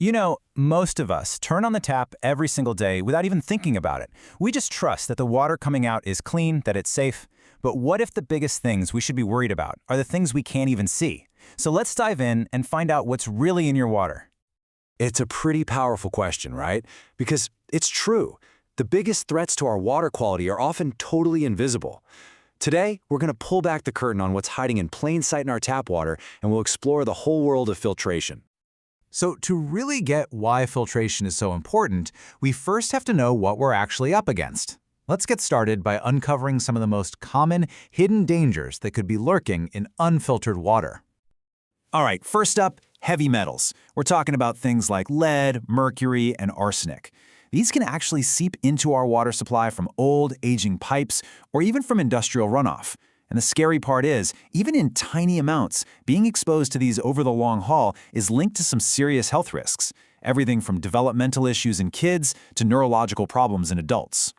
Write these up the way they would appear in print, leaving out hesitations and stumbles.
You know, most of us turn on the tap every single day without even thinking about it. We just trust that the water coming out is clean, that it's safe. But what if the biggest things we should be worried about are the things we can't even see? So let's dive in and find out what's really in your water. It's a pretty powerful question, right? Because it's true. The biggest threats to our water quality are often totally invisible. Today, we're going to pull back the curtain on what's hiding in plain sight in our tap water, and we'll explore the whole world of filtration. So to really get why filtration is so important, we first have to know what we're actually up against. Let's get started by uncovering some of the most common hidden dangers that could be lurking in unfiltered water. All right, first up, heavy metals. We're talking about things like lead, mercury, and arsenic. These can actually seep into our water supply from old, aging pipes or even from industrial runoff. And the scary part is, even in tiny amounts, being exposed to these over the long haul is linked to some serious health risks, everything from developmental issues in kids to neurological problems in adults.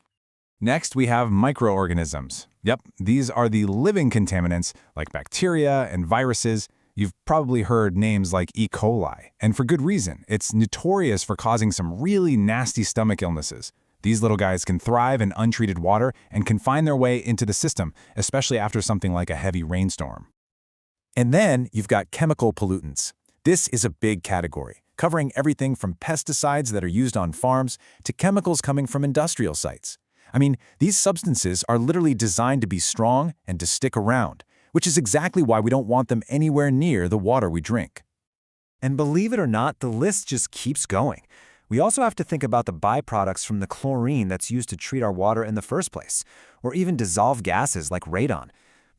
Next, we have microorganisms. Yep, these are the living contaminants like bacteria and viruses. You've probably heard names like E. coli, and for good reason. It's notorious for causing some really nasty stomach illnesses. These little guys can thrive in untreated water and can find their way into the system, especially after something like a heavy rainstorm. And then you've got chemical pollutants. This is a big category, covering everything from pesticides that are used on farms to chemicals coming from industrial sites. I mean, these substances are literally designed to be strong and to stick around, which is exactly why we don't want them anywhere near the water we drink. And believe it or not, the list just keeps going. We also have to think about the byproducts from the chlorine that's used to treat our water in the first place, or even dissolved gases like radon.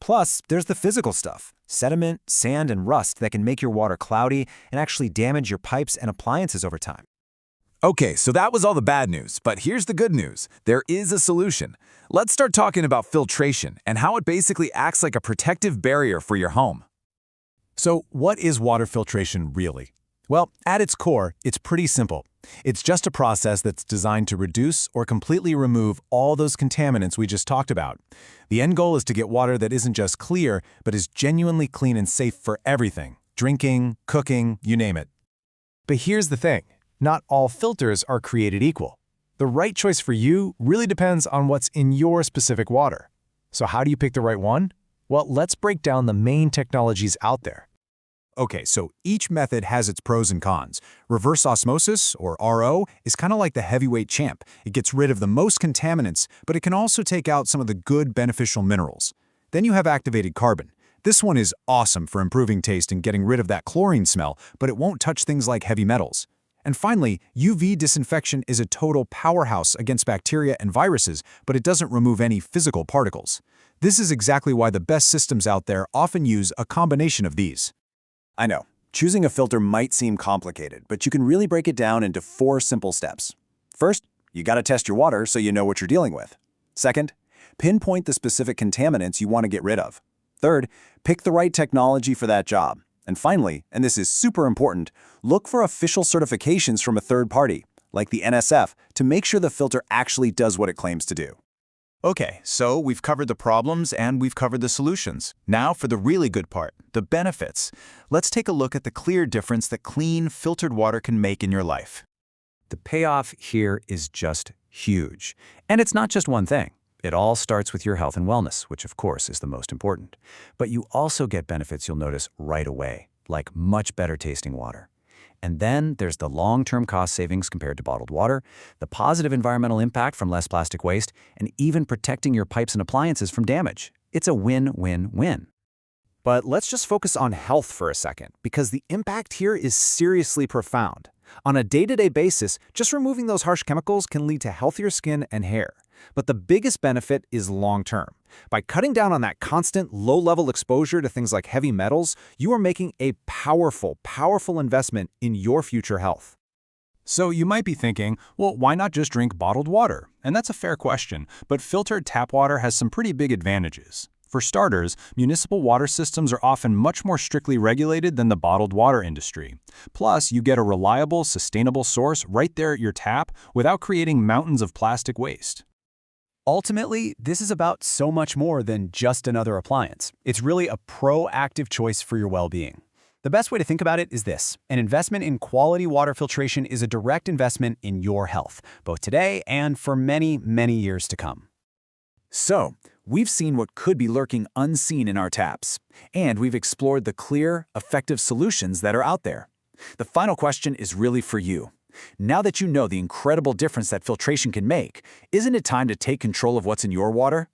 Plus, there's the physical stuff, sediment, sand, and rust that can make your water cloudy and actually damage your pipes and appliances over time. Okay, so that was all the bad news, but here's the good news. There is a solution. Let's start talking about filtration and how it basically acts like a protective barrier for your home. So what is water filtration really? Well, at its core, it's pretty simple. It's just a process that's designed to reduce or completely remove all those contaminants we just talked about. The end goal is to get water that isn't just clear, but is genuinely clean and safe for everything: drinking, cooking, you name it. But here's the thing. Not all filters are created equal. The right choice for you really depends on what's in your specific water. So how do you pick the right one? Well, let's break down the main technologies out there. Okay, so each method has its pros and cons. Reverse osmosis, or RO, is kind of like the heavyweight champ. It gets rid of the most contaminants, but it can also take out some of the good beneficial minerals. Then you have activated carbon. This one is awesome for improving taste and getting rid of that chlorine smell, but it won't touch things like heavy metals. And finally, UV disinfection is a total powerhouse against bacteria and viruses, but it doesn't remove any physical particles. This is exactly why the best systems out there often use a combination of these. I know, choosing a filter might seem complicated, but you can really break it down into 4 simple steps. First, you gotta test your water so you know what you're dealing with. Second, pinpoint the specific contaminants you want to get rid of. Third, pick the right technology for that job. And finally, and this is super important, look for official certifications from a third party, like the NSF, to make sure the filter actually does what it claims to do. Okay, so we've covered the problems and we've covered the solutions. Now for the really good part, the benefits. Let's take a look at the clear difference that clean, filtered water can make in your life. The payoff here is just huge. And it's not just one thing. It all starts with your health and wellness, which of course is the most important. But you also get benefits you'll notice right away, like much better tasting water. And then there's the long-term cost savings compared to bottled water, the positive environmental impact from less plastic waste, and even protecting your pipes and appliances from damage. It's a win-win-win. But let's just focus on health for a second, because the impact here is seriously profound. On a day-to-day basis, just removing those harsh chemicals can lead to healthier skin and hair. But the biggest benefit is long-term. By cutting down on that constant low-level exposure to things like heavy metals, you are making a powerful, powerful investment in your future health. So you might be thinking, well, why not just drink bottled water? And that's a fair question, but filtered tap water has some pretty big advantages. For starters, municipal water systems are often much more strictly regulated than the bottled water industry. Plus, you get a reliable, sustainable source right there at your tap without creating mountains of plastic waste. Ultimately, this is about so much more than just another appliance. It's really a proactive choice for your well-being. The best way to think about it is this. An investment in quality water filtration is a direct investment in your health, both today and for many, many years to come. So, we've seen what could be lurking unseen in our taps, and we've explored the clear, effective solutions that are out there. The final question is really for you. Now that you know the incredible difference that filtration can make, isn't it time to take control of what's in your water?